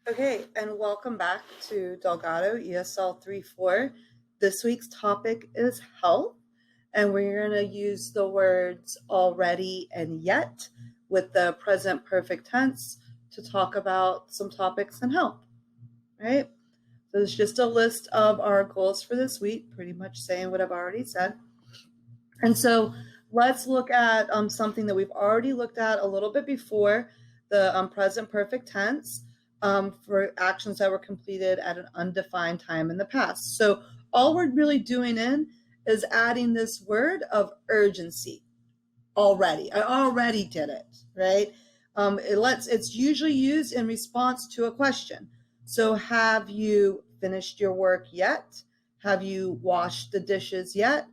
Okay, and welcome back to Delgado ESL 3-4. This week's topic is health, and we're going to use the words already and yet with the present perfect tense to talk about some topics in health, right? So it's just a list of our goals for this week, pretty much saying what I've already said. And so let's look at something that we've already looked at a little bit before, the present perfect tense. For actions that were completed at an undefined time in the past. So all we're really doing is adding this word of urgency. Already, I already did it, right? It's usually used in response to a question. So have you finished your work yet? Have you washed the dishes yet?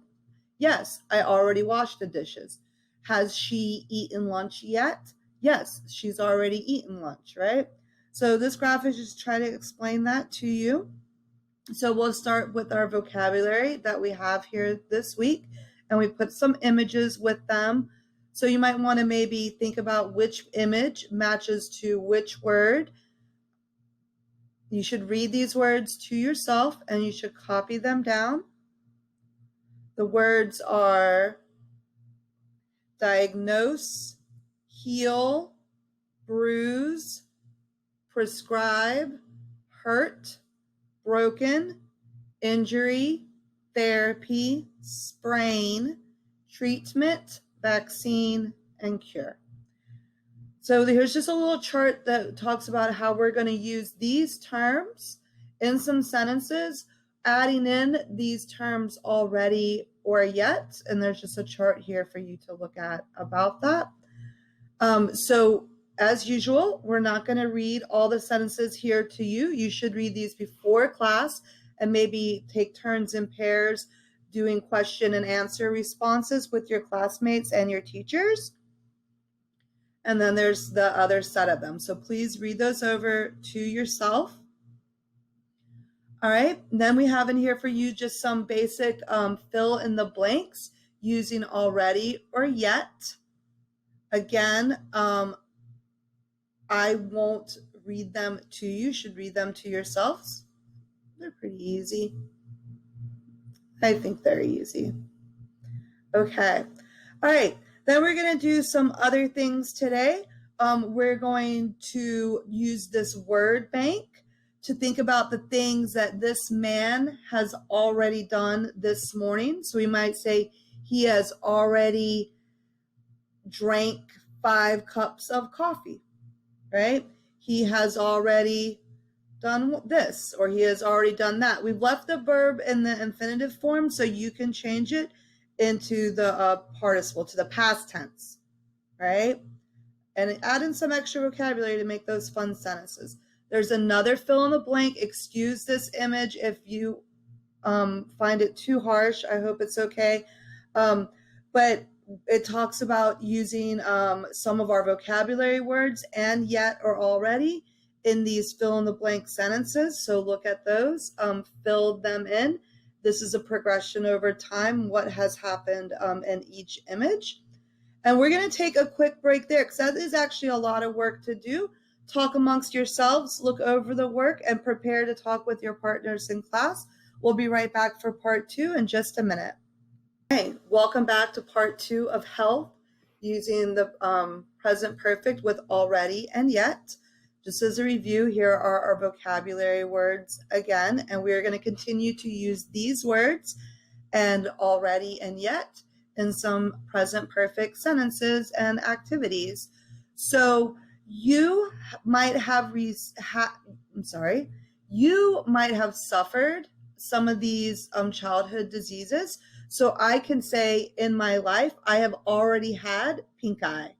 Yes, I already washed the dishes. Has she eaten lunch yet? Yes, she's already eaten lunch, right? So this graph is just trying to explain that to you. So we'll start with our vocabulary that we have here this week, and we put some images with them. So you might want to maybe think about which image matches to which word. You should read these words to yourself, and you should copy them down. The words are diagnose, heal, bruise, prescribe, hurt, broken, injury, therapy, sprain, treatment, vaccine, and cure. So here's just a little chart that talks about how we're going to use these terms in some sentences, adding in these terms already or yet, and there's just a chart here for you to look at about that. So as usual, we're not going to read all the sentences here to you. You should read these before class and maybe take turns in pairs doing question and answer responses with your classmates and your teachers. And then there's the other set of them. So please read those over to yourself. All right, then we have in here for you just some basic fill in the blanks using already or yet. Again, I won't read them to you. You should read them to yourselves. They're pretty easy. I think they're easy. Okay. All right. Then we're going to do some other things today. We're going to use this word bank to think about the things that this man has already done this morning. So we might say he has already drank 5 cups of coffee, right? He has already done this, or he has already done that. We've left the verb in the infinitive form, so you can change it into the participle, to the past tense, right? And add in some extra vocabulary to make those fun sentences. There's another fill in the blank. Excuse this image if you find it too harsh. I hope it's okay. But it talks about using some of our vocabulary words and yet or already in these fill in the blank sentences. So look at those, fill them in. This is a progression over time, what has happened in each image. And we're going to take a quick break there because that is actually a lot of work to do. Talk amongst yourselves, look over the work, and prepare to talk with your partners in class. We'll be right back for part 2 in just a minute. Okay, welcome back to part 2 of health using the present perfect with already and yet. Just as a review, here are our vocabulary words again, and we're going to continue to use these words and already and yet in some present perfect sentences and activities. So you might have suffered some of these childhood diseases. So I can say in my life, I have already had pink eye,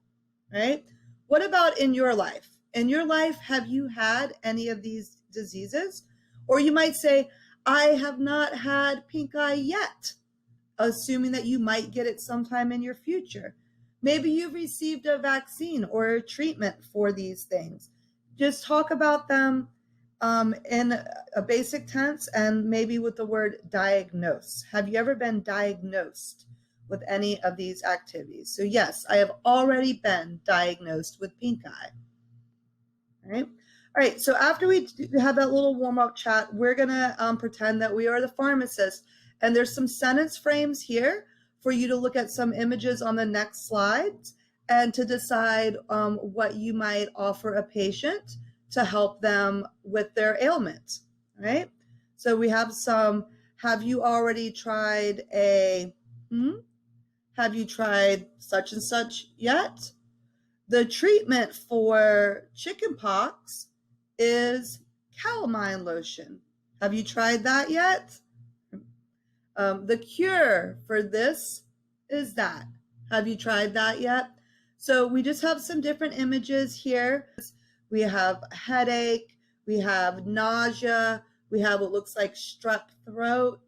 right? What about in your life? In your life, have you had any of these diseases? Or you might say, I have not had pink eye yet, assuming that you might get it sometime in your future. Maybe you've received a vaccine or a treatment for these things. Just talk about them in a basic tense and maybe with the word diagnose. Have you ever been diagnosed with any of these activities? So yes, I have already been diagnosed with pink eye. All All right, so after we have that little warm-up chat, we're gonna pretend that we are the pharmacist. And there's some sentence frames here for you to look at some images on the next slides and to decide what you might offer a patient to help them with their ailment, right? So we have some, have you already tried have you tried such and such yet? The treatment for chickenpox is calamine lotion. Have you tried that yet? The cure for this is that. Have you tried that yet? So we just have some different images here. We have headache, we have nausea, we have what looks like strep throat.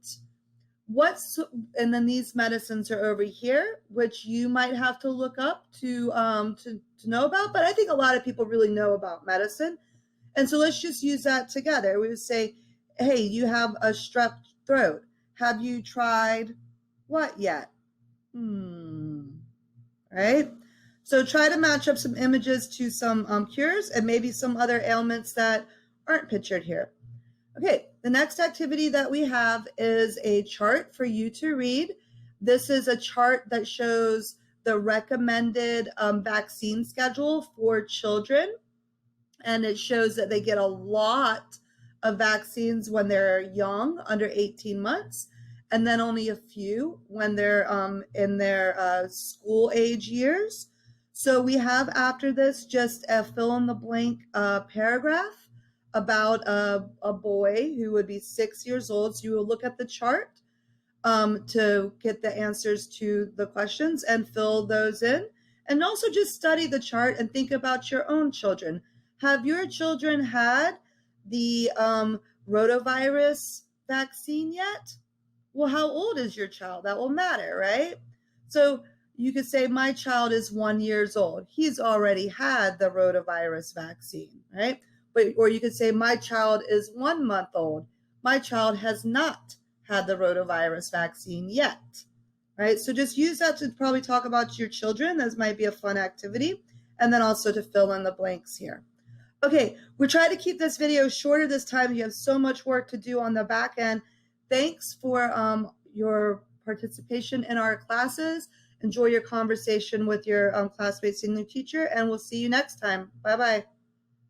And then these medicines are over here, which you might have to look up to know about. But I think a lot of people really know about medicine, and so let's just use that together. We would say, "Hey, you have a strep throat. Have you tried what yet?" Right. So try to match up some images to some cures and maybe some other ailments that aren't pictured here. Okay, the next activity that we have is a chart for you to read. This is a chart that shows the recommended vaccine schedule for children. And it shows that they get a lot of vaccines when they're young, under 18 months, and then only a few when they're in their school age years. So we have after this just a fill in the blank paragraph about a boy who would be 6 years old. So you will look at the chart to get the answers to the questions and fill those in. And also just study the chart and think about your own children. Have your children had the rotavirus vaccine yet? Well, how old is your child? That will matter, right? So you could say, my child is 1 year old. He's already had the rotavirus vaccine, right? Or you could say, my child is 1 month old. My child has not had the rotavirus vaccine yet, right? So just use that to probably talk about your children. This might be a fun activity. And then also to fill in the blanks here. Okay, we try to keep this video shorter this time. You have so much work to do on the back end. Thanks for your participation in our classes. Enjoy your conversation with your classmates and your teacher, and we'll see you next time. Bye-bye.